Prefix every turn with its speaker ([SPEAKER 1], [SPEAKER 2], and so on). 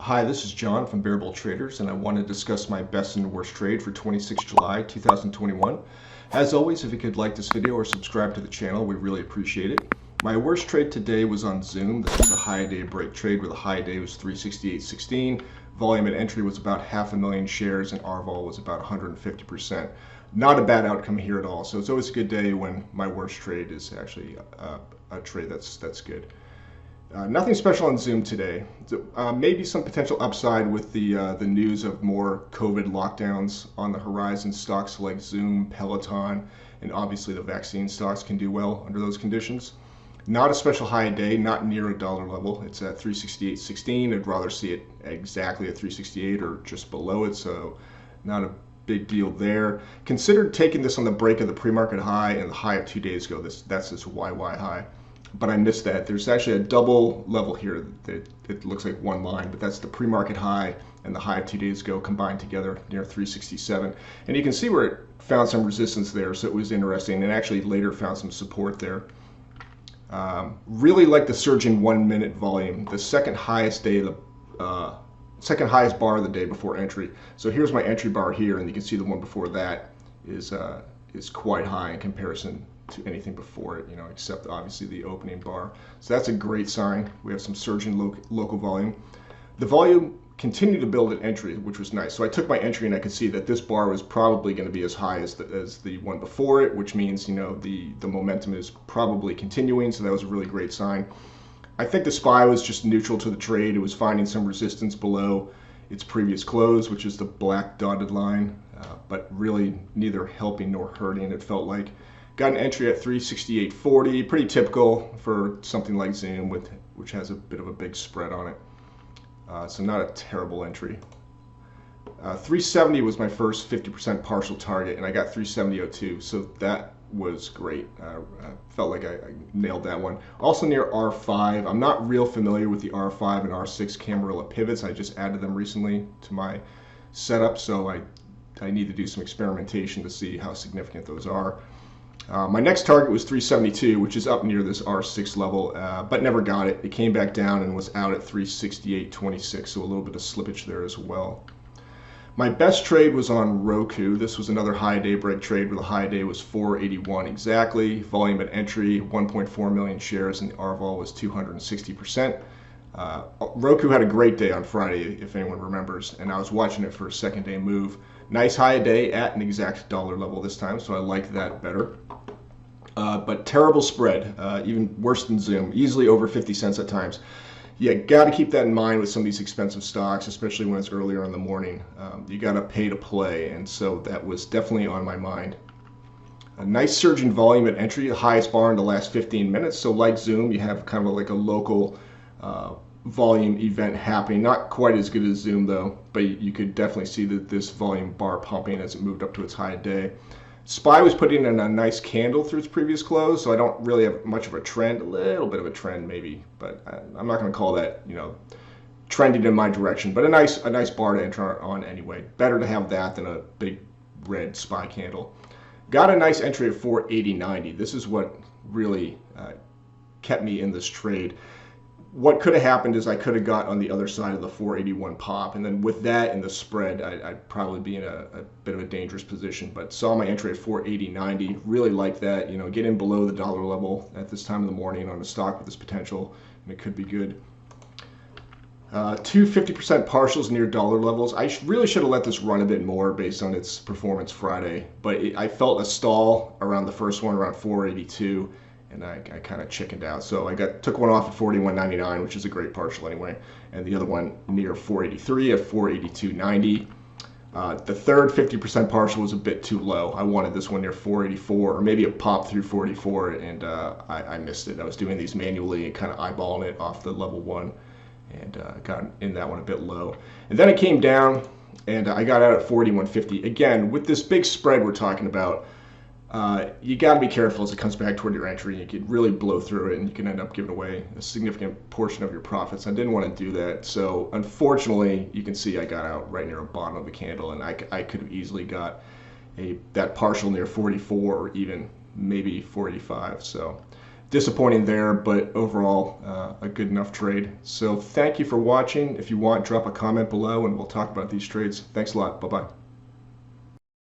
[SPEAKER 1] Hi, this is John from Bear Bull Traders, and I want to discuss my best and worst trade for 26 July 2021. As always, if you could like this video or subscribe to the channel, we really appreciate it. My worst trade today was on Zoom. This was a high day break trade where the high day was 368.16. Volume at entry was about 500,000 shares, and RVOL was about 150%. Not a bad outcome here at all. So it's always a good day when my worst trade is actually a trade that's good. Nothing special on Zoom today. Maybe some potential upside with the news of more COVID lockdowns on the horizon. Stocks like Zoom, Peloton, and obviously the vaccine stocks can do well under those conditions. Not a special high day, not near a dollar level. It's at 368.16. I'd rather see it exactly at 368 or just below it, so not a big deal there. Considered taking this on the break of the pre-market high and the high of 2 days ago. That's this YY high, but I missed that. There's actually a double level here that it looks like one line, but that's the pre-market high and the high of 2 days ago combined together near 367. And you can see where it found some resistance there, so it was interesting, and actually later found some support there. Really like the surge in 1 minute volume, the second highest bar of the day before entry. So here's my entry bar here, and you can see the one before that is quite high in comparison to anything before it, except obviously the opening bar. So that's a great sign. We have some surge in local volume. The volume continued to build at entry, which was nice. So I took my entry and I could see that this bar was probably going to be as high as the one before it, which means, the momentum is probably continuing. So that was a really great sign. I think the SPY was just neutral to the trade. It was finding some resistance below its previous close, which is the black dotted line, but really neither helping nor hurting, it felt like. Got an entry at 368.40, pretty typical for something like Zoom, which has a bit of a big spread on it. So not a terrible entry. 370 was my first 50% partial target, and I got 370.02, so that was great. I felt like I nailed that one. Also near R5. I'm not real familiar with the R5 and R6 Camarilla pivots. I just added them recently to my setup, so I need to do some experimentation to see how significant those are. My next target was 372, which is up near this R6 level, but never got it. It came back down and was out at 368.26, so a little bit of slippage there as well. My best trade was on Roku. This was another high day break trade where the high day was 481 exactly. Volume at entry, 1.4 million shares, and the RVOL was 260%. Roku had a great day on Friday, if anyone remembers, and I was watching it for a second day move. Nice high day at an exact dollar level this time, so I like that better. But terrible spread, even worse than Zoom, easily over 50 cents at times. You got to keep that in mind with some of these expensive stocks, especially when it's earlier in the morning. You got to pay to play, and so that was definitely on my mind. A nice surge in volume at entry, the highest bar in the last 15 minutes. So like Zoom, you have kind of like a local volume event happening. Not quite as good as Zoom though, but you could definitely see that this volume bar pumping as it moved up to its high day. SPY was putting in a nice candle through its previous close, so I don't really have much of a trend, a little bit of a trend maybe, but I'm not going to call that, trending in my direction, but a nice bar to enter on anyway. Better to have that than a big red SPY candle. Got a nice entry at 480.90. This is what really kept me in this trade. What could have happened is I could have got on the other side of the 481 pop, and then with that and the spread, I'd probably be in a bit of a dangerous position. But saw my entry at 480.90, really like that. Get in below the dollar level at this time of the morning on a stock with this potential, and it could be good. Two 50% partials near dollar levels. I really should have let this run a bit more based on its performance Friday, but I felt a stall around the first one, around 482. And I kind of chickened out. So I took one off at 41.99, which is a great partial anyway, and the other one near 483 at 482.90. The third 50% partial was a bit too low. I wanted this one near 484, or maybe it popped through 44, and I missed it. I was doing these manually and kind of eyeballing it off the level one, and got in that one a bit low. And then it came down, and I got out at 41.50. Again, with this big spread we're talking about, you got to be careful as it comes back toward your entry. You could really blow through it and you can end up giving away a significant portion of your profits. I didn't want to do that. So unfortunately, you can see I got out right near the bottom of the candle, and I could have easily got that partial near 44 or even maybe 485. So disappointing there, but overall a good enough trade. So thank you for watching. If you want, drop a comment below and we'll talk about these trades. Thanks a lot. Bye-bye.